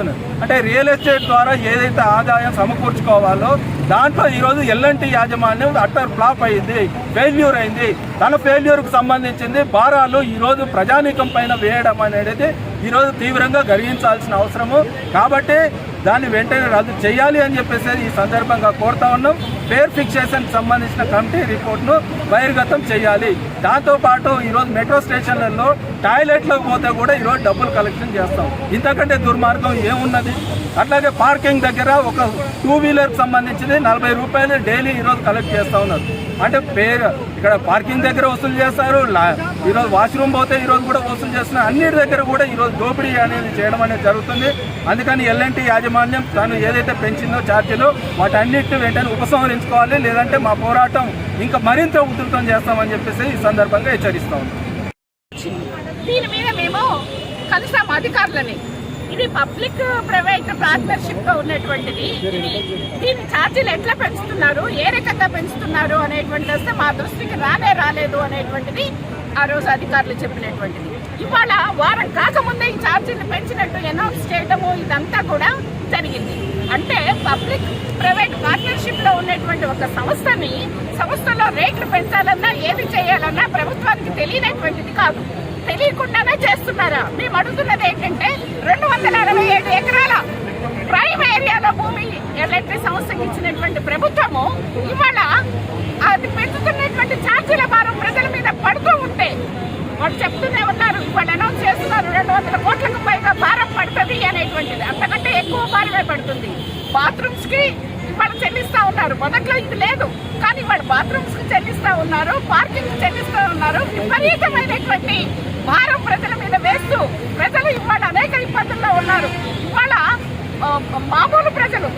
అంటే రియల్ ఎస్టేట్ ద్వారా ఏదైతే ఆదాయం సమకూర్చుకోవాలో దాంట్లో ఈరోజు ఎల్ఎన్టీ యాజమాన్యం అట్టర్ ఫ్లాప్ అయింది, ఫెయిల్యూర్ అయింది. తన ఫెయిల్యూర్కు సంబంధించింది భారాలు ఈరోజు ప్రజానీకం పైన వేయడం అనేది ఈరోజు తీవ్రంగా గర్హించాల్సిన అవసరము. కాబట్టి దాన్ని వెంటనే రద్దు చేయాలి అని చెప్పేసి ఈ సందర్భంగా కోరుతా ఉన్నాం. ఫేర్ ఫిక్సేషన్కి సంబంధించిన కమిటీ రిపోర్ట్ను బహిర్గతం చేయాలి. దాంతోపాటు ఈరోజు మెట్రో స్టేషన్లలో టాయిలెట్లకు పోతే కూడా ఈరోజు డబ్బులు కలెక్షన్ చేస్తాం. ఇంతకంటే దుర్మార్గం ఏమున్నది? అట్లాగే పార్కింగ్ దగ్గర ఒక 2 వీలర్కి సంబంధించింది 40 రూపాయలు డైలీ ఈరోజు కలెక్ట్ చేస్తూ ఉన్నారు. అంటే ఇక్కడ పార్కింగ్ దగ్గర వసూలు చేస్తారు, ఈరోజు వాష్రూమ్ పోతే ఈరోజు కూడా వసూలు చేస్తున్నారు. అన్నిటి దగ్గర కూడా ఈరోజు దోపిడీ అనేది చేయడం అనేది జరుగుతుంది. అందుకని ఎల్ఎన్టీ యాజమాన్యం తాను ఏదైతే పెంచిందో ఛార్జీలు వాటన్నిటిని వెంటనే ఉపసంహరించుకోవాలి, లేదంటే మా పోరాటం ఇంకా మరింత ఉధృతం చేస్తామని చెప్పేసి ఈ సందర్భంగా హెచ్చరిస్తాం. దీని మీద మేము కలిసాం అధికారులని. ఇది పబ్లిక్ ప్రైవేట్ పార్ట్నర్షిప్ గా ఉన్నటువంటిది. దీని ఛార్జీలు ఎట్లా పెంచుతున్నారు, ఏ రకంగా పెంచుతున్నారు అనేటువంటిది వస్తే మా దృష్టికి రాలేదు అనేటువంటిది ఆ రోజు అధికారులు చెప్పినటువంటిది. ఇవాళ వారం కాకముందే ఈ ఛార్జీలు పెంచినట్టు అనౌన్స్ చేయడము ఇదంతా కూడా జరిగింది. అంటే పబ్లిక్ ప్రైవేట్ పార్ట్నర్షిప్ లో ఉన్నటువంటి ఒక సంస్థలో రేట్లు పెంచాలన్నా ఏది చేయాలన్నా ప్రభుత్వానికి తెలియనటువంటిది కాదు. తెలియకుండానే చేస్తున్నారా? మేము అడుగుతున్నది ఏంటంటే 267 ఎకరాల ప్రైమ్ ఏరియాలో భూమి ఎల్ఎన్టీ సంస్థకి ఇచ్చినటువంటి ప్రభుత్వము ఇవాళ అది పెంచుతున్నటువంటి ఛార్జీల భారం ప్రజల మీద పడుతూ ఉంటే వాళ్ళు చెప్తూనే ఉన్నారు, ఇవాళ అనౌన్స్ చేస్తున్నారు 200 కోట్లకు పైగా భారం పడుతుంది అనేటువంటిది. అంతకంటే ఎక్కువ భారమే పడుతుంది. బాత్రూమ్స్ కి ఇవాళ చెల్లిస్తా ఉన్నారు. మొదట్లో ఇది లేదు, కానీ ఇవాళ బాత్రూమ్స్ కి చెల్లిస్తా ఉన్నారు, పార్కింగ్ చెల్లిస్తా ఉన్నారు. విపరీతమైనటువంటి భారం ప్రజల మీద వేస్తూ ప్రజలు ఇవాళ అనేక ఇబ్బందుల్లో ఉన్నారు. ఇవాళ మామూలు ప్రజలు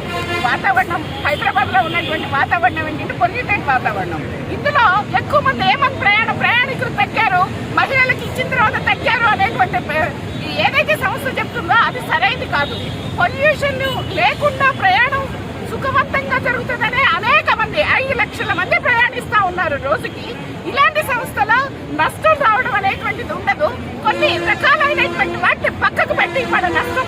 వాతావరణం, హైదరాబాద్ లో ఉన్నటువంటి వాతావరణం ఏంటంటే పొల్యూటెడ్ వాతావరణం. ఇందులో ఎక్కువ మంది ఏమని ప్రయాణికులు తగ్గారు, మహిళలకు ఇచ్చిన తర్వాత తగ్గారు అనేటువంటి ఏదైతే సంస్థ చెప్తుందో అది సరైనది కాదు. పొల్యూషన్ లేకుండా ప్రయాణం సుఖవంతంగా జరుగుతుందనే అనేక మంది 5 లక్షల మంది ప్రయాణిస్తా ఉన్నారు రోజుకి. ఇలాంటి సంస్థల నష్టం రావడం అనేటువంటిది ఉండదు. కొన్ని రకాలైనటువంటి వాటిని పక్కకు పెట్టి మన నష్టం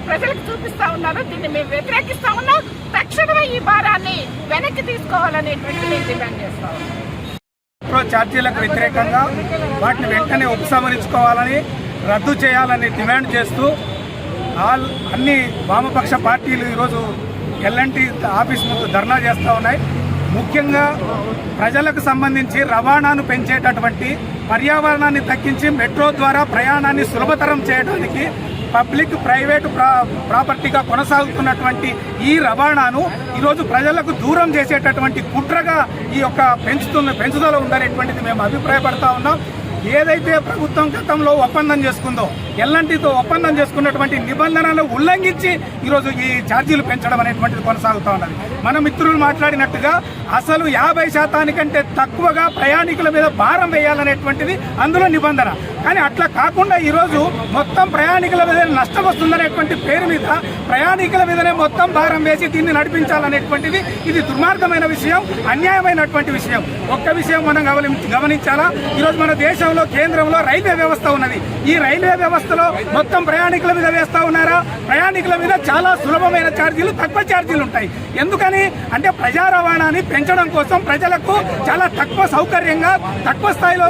ప్రజలకు చూపిస్తా ఉన్నారు. దీన్ని మేము వ్యతిరేకిస్తా ఉన్నాం. తక్షణమే ఈ భారాన్ని వెనక్కి తీసుకోవాలనేటువంటి మేము డిమాండ్ చేస్తా ఉన్నాం. మెట్రో ఛార్జీలకు వ్యతిరేకంగా వాటిని వెంటనే ఉపసంహరించుకోవాలని, రద్దు చేయాలని డిమాండ్ చేస్తూ అన్ని వామపక్ష పార్టీలు ఈరోజు ఎల్ఎన్టీ ఆఫీస్ ముందు ధర్నా చేస్తూ ఉన్నాయి. ముఖ్యంగా ప్రజలకు సంబంధించి రవాణాను పెంచేటటువంటి, పర్యావరణాన్ని తగ్గించి మెట్రో ద్వారా ప్రయాణాన్ని సులభతరం చేయడానికి పబ్లిక్ ప్రైవేటు ప్రాపర్టీగా కొనసాగుతున్నటువంటి ఈ రవాణాను ఈరోజు ప్రజలకు దూరం చేసేటటువంటి కుట్రగా ఈ యొక్క పెంచుదల ఉందనేటువంటిది మేము అభిప్రాయపడతా ఉన్నాం. ఏదైతే ప్రభుత్వం గతంలో ఒప్పందం చేసుకుందో ఎల్ఎన్టీతో ఒప్పందం చేసుకున్నటువంటి నిబంధనలు ఉల్లంఘించి ఈరోజు ఈ ఛార్జీలు పెంచడం అనేటువంటిది కొనసాగుతూ ఉన్నది. మన మిత్రులు మాట్లాడినట్టుగా అసలు 50% తక్కువగా ప్రయాణికుల మీద భారం వేయాలనేటువంటిది అందులో నిబంధన. కానీ అట్లా కాకుండా ఈరోజు మొత్తం ప్రయాణికుల మీద నష్టం వస్తుందనేటువంటి పేరు మీద ప్రయాణికుల మీదనే మొత్తం భారం వేసి దీన్ని నడిపించాలనేటువంటిది ఇది దుర్మార్గమైన విషయం, అన్యాయమైనటువంటి విషయం. ఒక్క విషయం మనం గమనించాలా, ఈరోజు మన దేశంలో కేంద్రంలో రైల్వే వ్యవస్థ ఉన్నది. ఈ రైల్వే వ్యవస్థలో మొత్తం ప్రయాణికుల మీద వేస్తా ఉన్నారా? ప్రయాణికుల మీద చాలా సులభమైన ఛార్జీలు, తక్కువ ఛార్జీలు ఉంటాయి. ఎందుకని అంటే ప్రజా రవాణాని పెంచడం కోసం ప్రజలకు చాలా తక్కువ సౌకర్యంగా, తక్కువ స్థాయిలో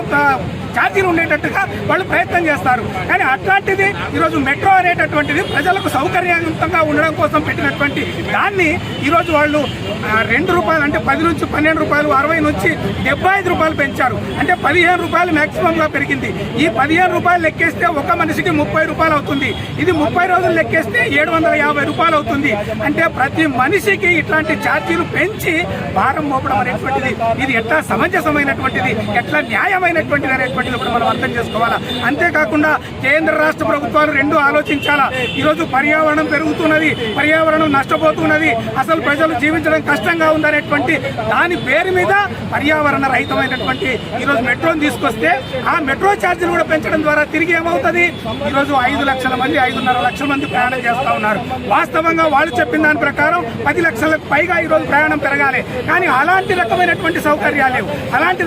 ఛార్జీలు ఉండేటట్టుగా వాళ్ళు ప్రయత్నం చేస్తారు. కానీ అట్లాంటిది ఈరోజు మెట్రో అనేటటువంటిది ప్రజలకు సౌకర్యవంతంగా ఉండడం కోసం పెట్టినటువంటి దాన్ని ఈరోజు వాళ్ళు ₹2 అంటే 10 నుంచి 12 రూపాయలు, 60 నుంచి 75 రూపాయలు పెంచారు. అంటే 15 రూపాయలు మ్యాక్సిమంగా పెరిగింది. ఈ 15 రూపాయలు లెక్కేస్తే ఒక మనిషికి 30 రూపాయలు అవుతుంది. ఇది 30 రోజులు లెక్కేస్తే 750 రూపాయలు అవుతుంది. అంటే ప్రతి మనిషికి ఇట్లాంటి ఛార్జీలు పెంచి భారం మోపడం అనేటువంటిది ఇది ఎట్లా సమంజసమైనటువంటిది, ఎట్లా న్యాయమైనటువంటిది అనేటువంటిది కూడా మనం అర్థం చేసుకోవాలా. అంతేకాకుండా కేంద్ర రాష్ట్ర ప్రభుత్వాలు రెండు ఆలోచించాలా. ఈరోజు పర్యావరణం పెరుగుతున్నది, పర్యావరణం నష్టపోతున్నది, అసలు ప్రజలు జీవించడం కష్టంగా ఉందనేటువంటి దాని పేరు మీద పర్యావరణ రహితమైనటువంటి ఈరోజు మెట్రోని తీసుకొస్తే ఆ మెట్రో ఛార్జీలు కూడా పెంచడం ద్వారా తిరిగి ఏమవుతుంది, ఈరోజు 5 లక్షల మంది, 5.5 లక్షల మంది ప్రయాణం చేస్తూ ఉన్నారు. వాస్తవంగా వాళ్ళు చెప్పిన దాని ప్రకారం 10 లక్షలకు పైగా ఈరోజు ప్రయాణం పెరగాలి. కానీ అలాంటి రకమైనటువంటి సౌకర్యాలు లేవు, అలాంటి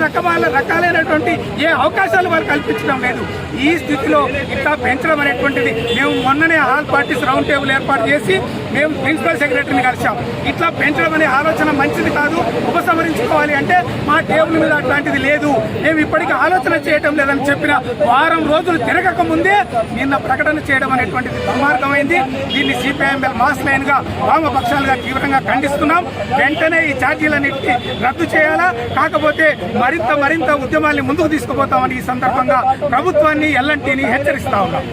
రకాలైనటువంటి ఏ అవకాశాలు వాళ్ళు కల్పించడం లేదు. ఈ స్థితిలో ఇట్లా పెంచడం అనేటువంటిది మేము మొన్ననే ఆల్ పార్టీస్ రౌండ్ టేబుల్ ఏర్పాటు చేసి మేము ప్రిన్సిపల్ సెక్రటరీని కలిసాం. ఇట్లా పెంచడం అనే ఆలోచన మంచిది కాదు, ఉపసంహరించుకోవాలి అంటే మా టేబుల్ మీద అట్లాంటిది లేదు, మేము ఇప్పటికీ ఆలోచన చేయడం లేదని చెప్పిన వారం రోజులు తిరగక ముందే నిన్న ప్రకటన చేయడం అనేటువంటిది దుర్మార్గమైంది. దీన్ని సిపిఐఎంఎల్ మాస్ లైన్ గా వామపక్షాలుగా తీవ్రంగా ఖండిస్తున్నాం. వెంటనే ఈ ఛార్జీలన్నింటినీ రద్దు చేయాలా, కాకపోతే మరింత ఉద్యమాన్ని ముందుకు తీసుకుపోతామని ఈ సందర్భంగా ప్రభుత్వాన్ని ఎల్ఎన్టీని హెచ్చరిస్తా ఉన్నాం.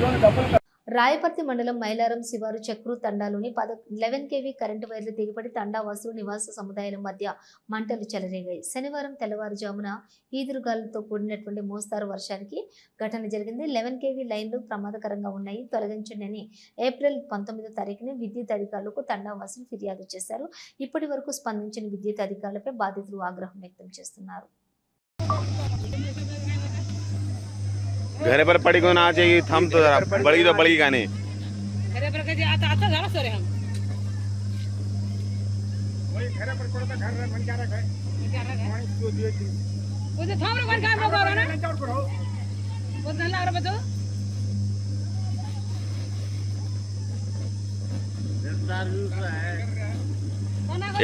రాయపర్తి మండలం మైలారం శివారు చక్రు తండాలోని 11 kV కరెంటు వైర్లు తెగిపడి తండావాసులు నివాస సముదాయాల మధ్య మంటలు చెలరేగాయి. శనివారం తెల్లవారుజామున ఈదురుగాలులతో కూడినటువంటి మోస్తారు వర్షానికి ఘటన జరిగింది. 11 kV లైన్లు ప్రమాదకరంగా ఉన్నాయి, తొలగించండి ఏప్రిల్ 19వ తారీఖున విద్యుత్ అధికారులకు తండావాసులు ఫిర్యాదు చేశారు. ఇప్పటి వరకు స్పందించిన విద్యుత్ అధికారులపై బాధితులు ఆగ్రహం వ్యక్తం చేస్తున్నారు. घरे पर पड़ी को ना चाहिए, थम तो बड़ी गाने घरे पर के आता जरा सरे हम वही घरे पर कोड़ा घर मन क्या रखा है वो जो थाम रे काम करो ना वो नल्ला रे बतो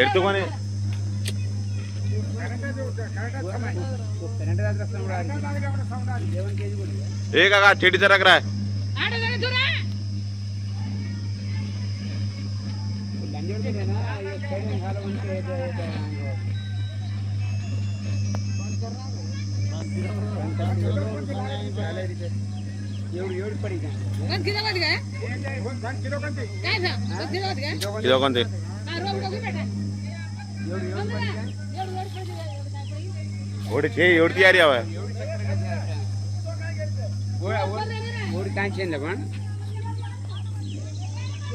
एक तो कोने एक आगा चिड़ी से रख रहा है किलो कौन थे ओडी छे ओडी तैयारी आवे ओडी काई छे न पण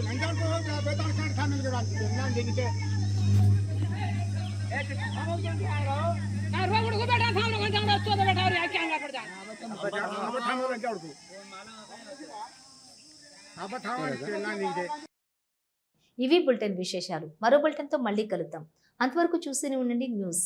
अंजान को बेताल काट था मिल गया ना देनी के ए हम जल्दी आ रहो आ रोड को बैठा था लोग जान रस्तो तो बैठा रे क्या पड़ जा अब थाम रे जाड़ को अब थाम रे ना नीचे ఇవి బులెటిన్ విశేషాలు. మరో బులెటిన్తో మళ్ళీ కలుద్దాం. అంతవరకు చూస్తూనే ఉండండి న్యూస్.